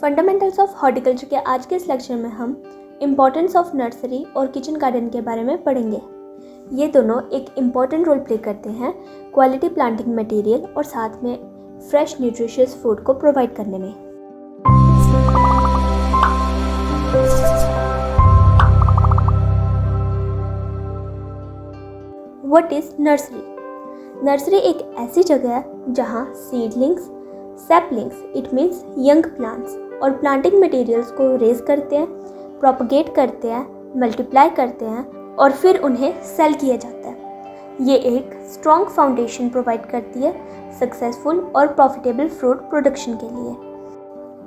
Fundamentals of horticulture के आज के इस लेक्चर में हम इम्पॉर्टेंस ऑफ नर्सरी और किचन गार्डन के बारे में पढ़ेंगे। ये दोनों एक इम्पॉर्टेंट रोल प्ले करते हैं क्वालिटी प्लांटिंग मटेरियल और साथ में फ्रेश न्यूट्रिशियस फूड को प्रोवाइड करने में। What is nursery? नर्सरी एक ऐसी जगह है जहाँ seedlings, saplings it means young plants और प्लांटिंग मटेरियल्स को रेज करते हैं, प्रोपगेट करते हैं, मल्टीप्लाई करते हैं और फिर उन्हें सेल किया जाता है। ये एक स्ट्रॉन्ग फाउंडेशन प्रोवाइड करती है सक्सेसफुल और प्रॉफिटेबल फ्रूट प्रोडक्शन के लिए।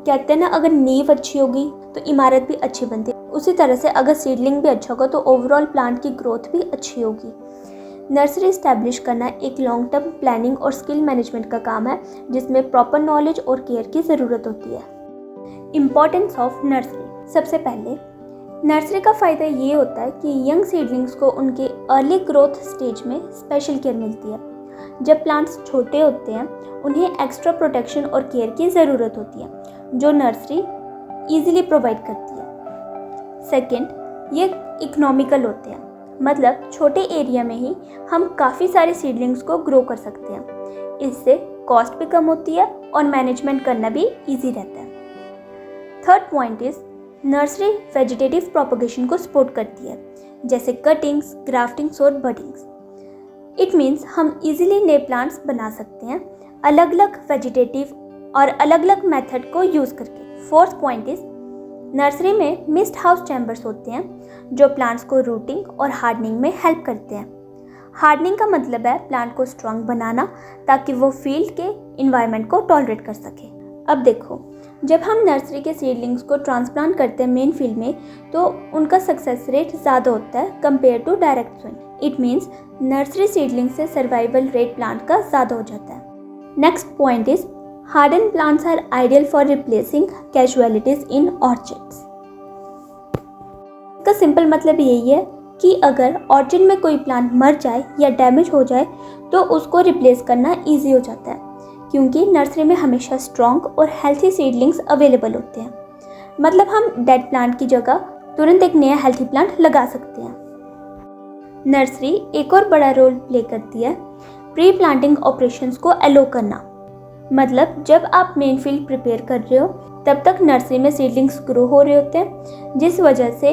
कहते हैं ना, अगर नींव अच्छी होगी तो इमारत भी अच्छी बनती है। उसी तरह से अगर सीडलिंग भी अच्छा होगा तो ओवरऑल प्लांट की ग्रोथ भी अच्छी होगी। नर्सरी इस्टेब्लिश करना एक लॉन्ग टर्म प्लानिंग और स्किल मैनेजमेंट का काम है जिसमें प्रॉपर नॉलेज और केयर की ज़रूरत होती है। Importance of nursery. सबसे पहले नर्सरी का फ़ायदा ये होता है कि यंग सीडलिंग्स को उनके अर्ली ग्रोथ स्टेज में स्पेशल केयर मिलती है। जब प्लांट्स छोटे होते हैं उन्हें एक्स्ट्रा प्रोटेक्शन और केयर की ज़रूरत होती है जो नर्सरी ईजिली प्रोवाइड करती है। सेकेंड, ये इकोनॉमिकल होते हैं, मतलब छोटे एरिया में ही हम काफ़ी सारे सीडलिंग्स को ग्रो कर सकते हैं। इससे कॉस्ट भी कम होती है और मैनेजमेंट करना भी इजी रहता है। Third point is nursery vegetative propagation को सपोर्ट करती है, जैसे कटिंग्स, ग्राफ्टिंग्स और बडिंग्स। इट मीन्स हम इजीली नए प्लांट्स बना सकते हैं अलग अलग वेजिटेटिव और अलग अलग मेथड को यूज़ करके। फोर्थ पॉइंट इज नर्सरी में मिस्ट हाउस चैम्बर्स होते हैं जो प्लांट्स को रूटिंग और हार्डनिंग में हेल्प करते हैं। हार्डनिंग का मतलब है प्लांट को स्ट्रांग बनाना ताकि वो फील्ड के इन्वायरमेंट को टॉलरेट कर सके। अब देखो, जब हम नर्सरी के सीडलिंग्स को ट्रांसप्लांट करते हैं मेन फील्ड में तो उनका सक्सेस रेट ज़्यादा होता है compare to direct sowing. It means nursery seedling से सर्वाइवल रेट प्लांट का ज़्यादा हो जाता है। Next point is hardened plants are ideal for replacing casualties in orchards। इसका सिंपल मतलब यही है कि अगर ऑर्चिड में कोई प्लांट मर जाए या डैमेज हो जाए तो उसको रिप्लेस करना इजी हो जाता है क्योंकि नर्सरी में हमेशा स्ट्रॉन्ग और हेल्थी सीडलिंग्स अवेलेबल होते हैं। मतलब हम डेड प्लांट की जगह तुरंत एक नया हेल्थी प्लांट लगा सकते हैं। नर्सरी एक और बड़ा रोल प्ले करती है प्री प्लांटिंग ऑपरेशंस को अलो करना। मतलब जब आप मेन फील्ड प्रिपेयर कर रहे हो तब तक नर्सरी में सीडलिंग्स ग्रो हो रहे होते हैं, जिस वजह से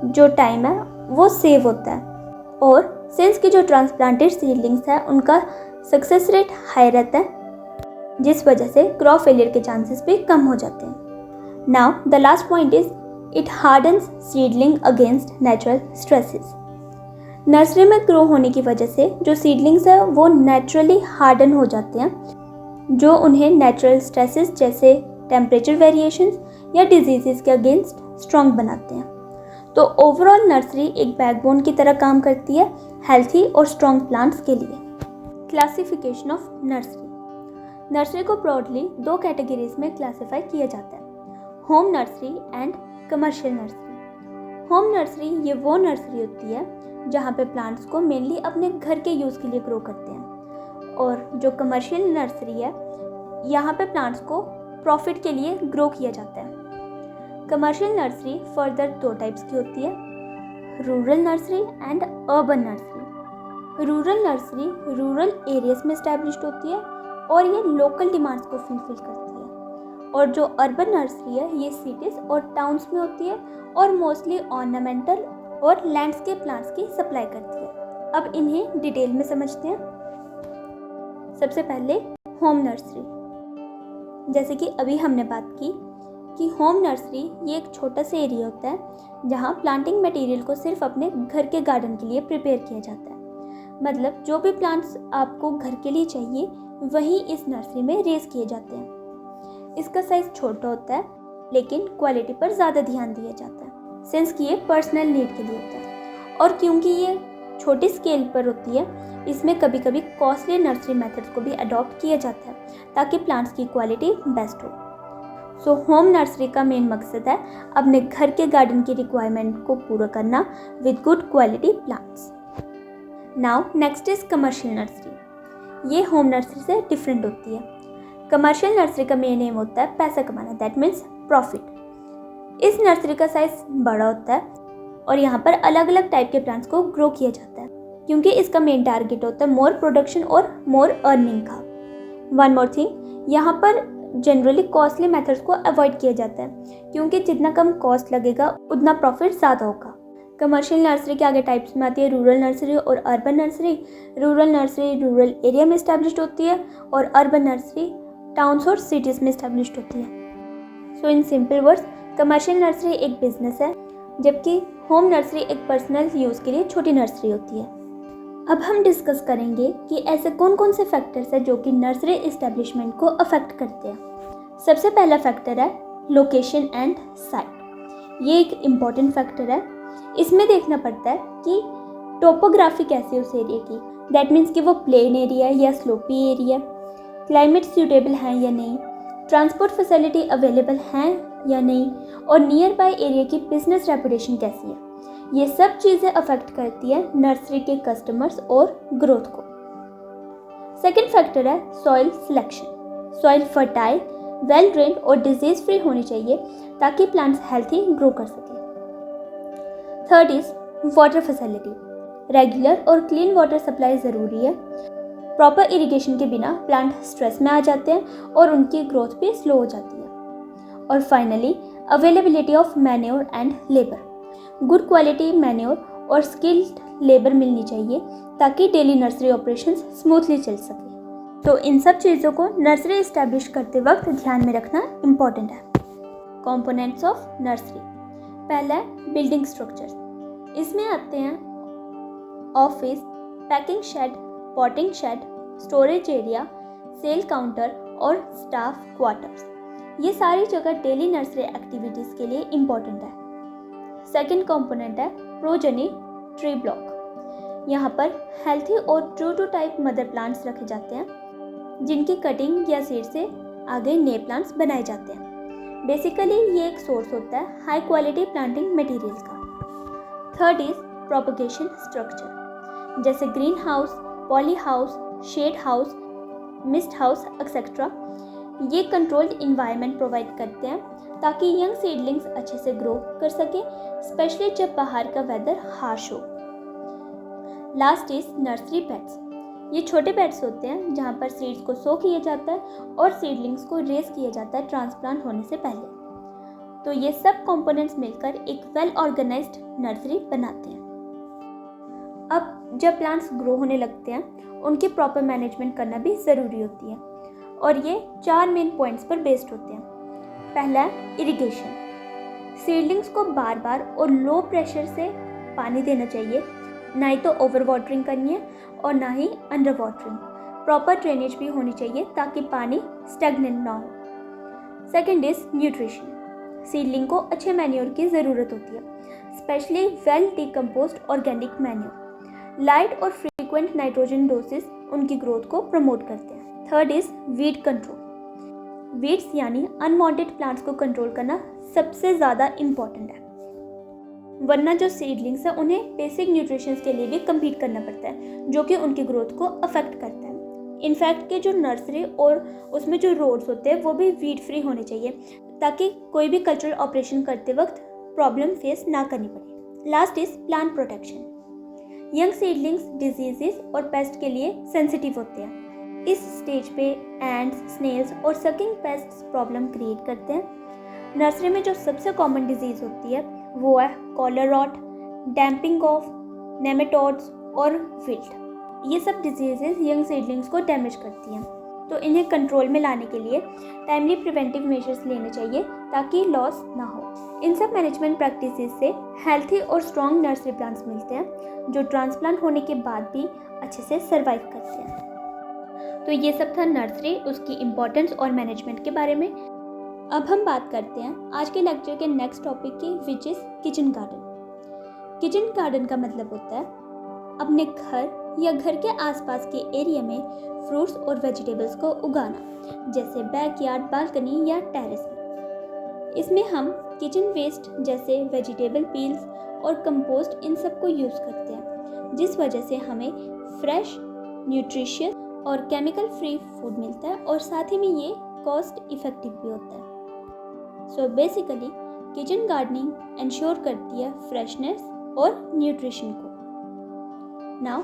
जो टाइम है वो सेव होता है और सिंस की जो ट्रांसप्लांटेड सीडलिंग्स है उनका सक्सेस रेट हाई रहता है, जिस वजह से क्रॉप फेलियर के चांसेस भी कम हो जाते हैं। Now the last point is it hardens seedling against natural stresses. Nursery में ग्रो होने की वजह से जो सीडलिंग्स है वो नेचुरली हार्डन हो जाते हैं जो उन्हें नेचुरल स्ट्रेसेस जैसे टेम्परेचर वेरिएशंस या डिजीज़ के अगेंस्ट स्ट्रॉन्ग बनाते हैं। तो ओवरऑल नर्सरी एक बैकबोन की तरह काम करती है हेल्थी और स्ट्रॉन्ग प्लांट्स के लिए। Classification of nursery. नर्सरी को ब्रॉडली दो कैटेगरीज में क्लासीफाई किया जाता है, home nursery and commercial nursery. Home nursery ये वो नर्सरी होती है जहाँ पे प्लांट्स को मेनली अपने घर के यूज़ के लिए ग्रो करते हैं, और जो कमर्शियल नर्सरी है यहाँ पे प्लांट्स को प्रॉफिट के लिए ग्रो किया जाता है। कमर्शियल नर्सरी फर्दर दो टाइप्स की होती है, rural nursery and urban nursery. Rural nursery rural areas में इस्टेब्लिश्ड होती है और ये लोकल डिमांड्स को फुलफिल करती है, और जो अर्बन नर्सरी है ये सिटीज़ और टाउन्स में होती है और मोस्टली ऑर्नामेंटल और लैंडस्केप प्लांट्स की सप्लाई करती है। अब इन्हें डिटेल में समझते हैं। सबसे पहले होम नर्सरी। जैसे कि अभी हमने बात की कि होम नर्सरी ये एक छोटा सा एरिया होता है जहाँ प्लांटिंग मटेरियल को सिर्फ अपने घर के गार्डन के लिए प्रिपेयर किया जाता है। मतलब जो भी प्लांट्स आपको घर के लिए चाहिए वही इस नर्सरी में रेज किए जाते हैं। इसका साइज छोटा होता है लेकिन क्वालिटी पर ज़्यादा ध्यान दिया जाता है सिंस कि ये पर्सनल नीड के लिए होता है, और क्योंकि ये छोटी स्केल पर होती है इसमें कभी कभी कॉस्टली नर्सरी मेथड्स को भी अडॉप्ट किया जाता है ताकि प्लांट्स की क्वालिटी बेस्ट हो। सो होम नर्सरी का मेन मकसद है अपने घर के गार्डन की रिक्वायरमेंट को पूरा करना with good quality plants. Now next is commercial nursery. ये होम नर्सरी से डिफरेंट होती है। कमर्शियल नर्सरी का मेन एम होता है पैसा कमाना, दैट मीन्स प्रॉफिट। इस नर्सरी का साइज बड़ा होता है और यहाँ पर अलग अलग टाइप के प्लांट्स को ग्रो किया जाता है क्योंकि इसका मेन टारगेट होता है मोर प्रोडक्शन और मोर अर्निंग का। वन मोर थिंग, यहाँ पर जनरली कॉस्टली मेथड्स को अवॉइड किया जाता है क्योंकि जितना कम कॉस्ट लगेगा उतना प्रॉफिट ज़्यादा होगा। कमर्शियल नर्सरी के आगे टाइप्स में आती है रूरल नर्सरी और urban nursery. Rural nursery rural area में इस्टेब्लिश्ड होती है और अर्बन नर्सरी टाउन्स और सिटीज़ में इस्टेब्लिश्ड होती है। So in simple words, commercial nursery एक बिजनेस है जबकि होम नर्सरी एक पर्सनल यूज़ के लिए छोटी नर्सरी होती है। अब हम डिस्कस करेंगे कि ऐसे कौन कौन से फैक्टर्स हैं जो कि नर्सरी इस्टेब्लिशमेंट को अफेक्ट करते हैं। सबसे पहला फैक्टर है लोकेशन एंड साइट। ये एक इम्पॉर्टेंट फैक्टर है। इसमें देखना पड़ता है कि टोपोग्राफी कैसी है उस एरिया की। दैट मीन्स कि वो प्लेन एरिया है या स्लोपी एरिया, क्लाइमेट सूटेबल है या नहीं, ट्रांसपोर्ट फैसिलिटी अवेलेबल हैं या नहीं, और नियर बाय एरिया की बिजनेस रेपुटेशन कैसी है। ये सब चीज़ें अफेक्ट करती है नर्सरी के कस्टमर्स और ग्रोथ को। सेकेंड फैक्टर है soil selection. Soil fertile, well drained और डिजीज फ्री होनी चाहिए ताकि प्लांट्स हेल्थी ग्रो कर सके। Third is water facility. Regular और क्लीन वाटर सप्लाई ज़रूरी है। प्रॉपर इरिगेशन के बिना प्लांट स्ट्रेस में आ जाते हैं और उनकी ग्रोथ भी स्लो हो जाती है। और finally availability of manure and labour. Good quality manure और स्किल्ड लेबर मिलनी चाहिए ताकि डेली नर्सरी ऑपरेशंस स्मूथली चल सके। तो इन सब चीज़ों को नर्सरी इस्टेब्लिश करते वक्त ध्यान में रखना इम्पॉर्टेंट है। Components of nursery. पहला है बिल्डिंग स्ट्रक्चर। इसमें आते हैं office, packing shed, potting shed, storage area, sale counter और स्टाफ क्वार्टर्स। ये सारी जगह डेली नर्सरी एक्टिविटीज़ के लिए इम्पॉर्टेंट है। सेकेंड कंपोनेंट है प्रोजेनी ट्री ब्लॉक। यहाँ पर हेल्थी और true to type mother plants रखे जाते हैं जिनकी कटिंग या सीड से आगे नए प्लांट्स बनाए जाते हैं। बेसिकली ये एक सोर्स होता है हाई क्वालिटी प्लांटिंग मटेरियल का। थर्ड इज प्रोपगेशन स्ट्रक्चर, जैसे green house, poly house, shade house, mist house etcetera. ये कंट्रोल्ड इन्वायरमेंट प्रोवाइड करते हैं ताकि यंग सीडलिंग्स अच्छे से ग्रो कर सके, स्पेशली जब बाहर का वेदर हार्श हो। Last is nursery beds. ये छोटे बेड्स होते हैं जहाँ पर सीड्स को सो किया जाता है और सीडलिंग्स को रेस किया जाता है ट्रांसप्लांट होने से पहले। तो ये सब कंपोनेंट्स मिलकर एक वेल ऑर्गेनाइज्ड नर्सरी बनाते हैं। अब जब प्लांट्स ग्रो होने लगते हैं उनकी प्रॉपर मैनेजमेंट करना भी ज़रूरी होती है और ये 4 मेन पॉइंट्स पर बेस्ड होते हैं। पहला है इरिगेशन। सीडलिंग्स को बार बार और लो प्रेशर से पानी देना चाहिए, ना ही तो ओवर वाटरिंग करनी है और ना ही अंडर वाटरिंग। प्रॉपर ड्रेनेज भी होनी चाहिए ताकि पानी स्टैग्नेंट ना हो। Second is nutrition. सीडलिंग को अच्छे मैन्योर की ज़रूरत होती है, specially well decomposed organic manure. Light और फ्रीक्वेंट नाइट्रोजन डोसेस उनकी ग्रोथ को प्रमोट करते हैं। Third is weed control. Weeds यानी अनवांटेड प्लांट्स को कंट्रोल करना सबसे ज़्यादा इम्पॉर्टेंट है, वरना जो सीडलिंग्स हैं उन्हें बेसिक न्यूट्रिशंस के लिए भी कम्पीट करना पड़ता है जो कि उनकी ग्रोथ को अफेक्ट करता है। इनफैक्ट के जो नर्सरी और उसमें जो रोड्स होते हैं वो भी वीड फ्री होने चाहिए ताकि कोई भी कल्चरल ऑपरेशन करते वक्त प्रॉब्लम फेस ना करनी पड़े। Last is plant protection. Young seedlings diseases और पेस्ट के लिए सेंसिटिव होते हैं। इस स्टेज पे एंड्स, स्नेल्स और सकिंग पेस्ट्स प्रॉब्लम क्रिएट करते हैं। नर्सरी में जो सबसे कॉमन डिजीज़ होती है वो है collar rot, damping off, nematodes और विल्ट। ये सब डिजीजेस यंग सीडलिंग्स को डैमेज करती हैं, तो इन्हें कंट्रोल में लाने के लिए टाइमली प्रिवेंटिव मेजर्स लेने चाहिए ताकि लॉस ना हो। इन सब मैनेजमेंट प्रैक्टिसेस से हेल्थी और स्ट्रॉन्ग नर्सरी प्लांट्स मिलते हैं जो ट्रांसप्लांट होने के बाद भी अच्छे से सर्वाइव करते हैं। तो ये सब था नर्सरी, उसकी इम्पोर्टेंस और मैनेजमेंट के बारे में। अब हम बात करते हैं आज के लेक्चर के नेक्स्ट टॉपिक की, which is kitchen garden. Kitchen garden का मतलब होता है अपने घर या घर के आसपास के एरिया में फ्रूट्स और वेजिटेबल्स को उगाना, जैसे बैकयार्ड, बालकनी या टेरेस में। इसमें हम किचन वेस्ट जैसे वेजिटेबल पील्स और कंपोस्ट इन सब को यूज़ करते हैं, जिस वजह से हमें फ्रेश, न्यूट्रिशियस और केमिकल फ्री फूड मिलता है और साथ ही में ये कॉस्ट इफ़ेक्टिव भी होता है। So basically kitchen gardening ensure करती है फ्रेशनेस और न्यूट्रिशन को। Now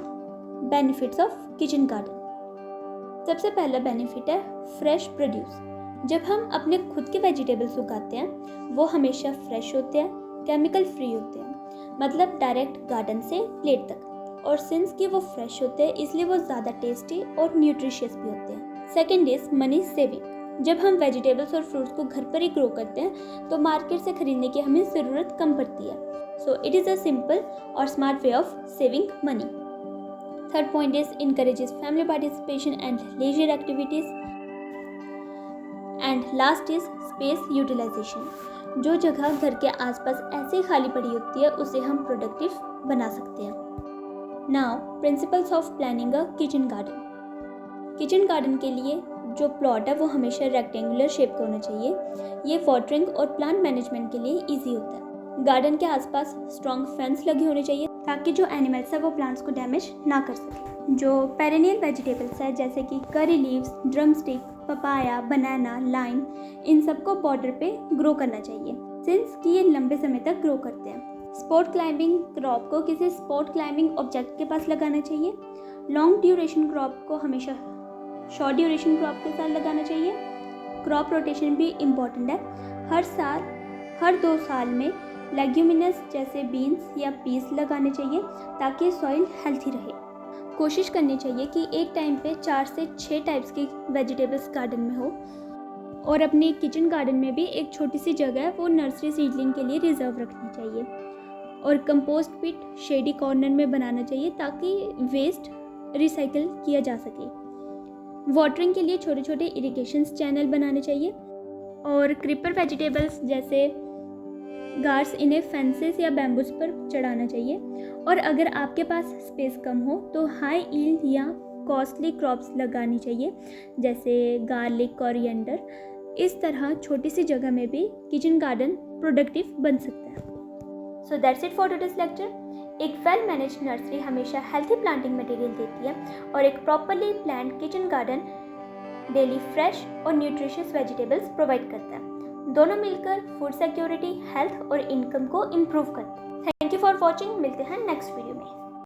benefits of kitchen garden. सबसे पहला बेनिफिट है फ्रेश प्रोड्यूस। जब हम अपने खुद के वेजिटेबल्स उगाते हैं वो हमेशा फ्रेश होते हैं, केमिकल फ्री होते हैं, मतलब डायरेक्ट गार्डन से प्लेट तक। और सिंस कि वो फ्रेश होते हैं इसलिए वो ज़्यादा टेस्टी और न्यूट्रिशियस भी होते हैं। Second is money saving. जब हम वेजिटेबल्स और फ्रूट्स को घर पर ही ग्रो करते हैं तो मार्केट से खरीदने की हमें ज़रूरत कम पड़ती है। So it is a simple और smart way of saving money. Third point is encourages family participation and leisure activities. And last is space utilization. जो जगह घर के आसपास ऐसे ही खाली पड़ी होती है उसे हम प्रोडक्टिव बना सकते हैं। Now principles of planning a kitchen garden. Kitchen garden के लिए जो प्लॉट है वो हमेशा रेक्टेंगुलर शेप का होना चाहिए। ये वाटरिंग और प्लांट मैनेजमेंट के लिए ईजी होता है। गार्डन के आसपास स्ट्रॉन्ग फेंस लगे होने चाहिए ताकि जो एनिमल्स है वो प्लांट्स को डैमेज ना कर सके। जो पेरेनियल वेजिटेबल्स है जैसे कि curry leaves, drum stick, papaya, banana, lime, इन सबको बॉर्डर पे ग्रो करना चाहिए सिंस कि ये लंबे समय तक ग्रो करते हैं। स्पॉट क्लाइंबिंग क्रॉप को किसी स्पॉट क्लाइंबिंग ऑब्जेक्ट के पास लगाना चाहिए। लॉन्ग ड्यूरेशन क्रॉप को हमेशा शॉर्ट ड्यूरेशन क्रॉप के साथ लगाना चाहिए। क्रॉप रोटेशन भी इम्पॉर्टेंट है। हर 2 साल में लेग्यूमिनस जैसे बीन्स या पीस लगाने चाहिए ताकि सॉइल हेल्थी रहे। कोशिश करनी चाहिए कि एक टाइम पे 4 से 6 टाइप्स की वेजिटेबल्स गार्डन में हो। और अपने किचन गार्डन में भी एक छोटी सी जगह वो नर्सरी सीडलिंग के लिए रिजर्व रखनी चाहिए। और कंपोस्ट पिट शेडी कॉर्नर में बनाना चाहिए ताकि वेस्ट रिसाइकिल किया जा सके। वाटरिंग के लिए छोटे छोटे इरिगेशन चैनल बनाने चाहिए। और क्रीपर वेजिटेबल्स जैसे गार्स इन्हें फेंसेस या बैम्बूस पर चढ़ाना चाहिए। और अगर आपके पास स्पेस कम हो तो हाई यील्ड या कॉस्टली क्रॉप्स लगानी चाहिए जैसे गार्लिक, कोरिएंडर। इस तरह छोटी सी जगह में भी किचन गार्डन प्रोडक्टिव बन सकता है। So that's it for today's lecture. एक वेल मैनेज नर्सरी हमेशा हेल्थी प्लांटिंग मटेरियल देती है और एक properly planned kitchen garden daily fresh और न्यूट्रिशियस वेजिटेबल्स प्रोवाइड करता है। दोनों मिलकर फूड सिक्योरिटी, हेल्थ और इनकम को इम्प्रूव करते हैं। Thank you for watching. मिलते हैं नेक्स्ट वीडियो में।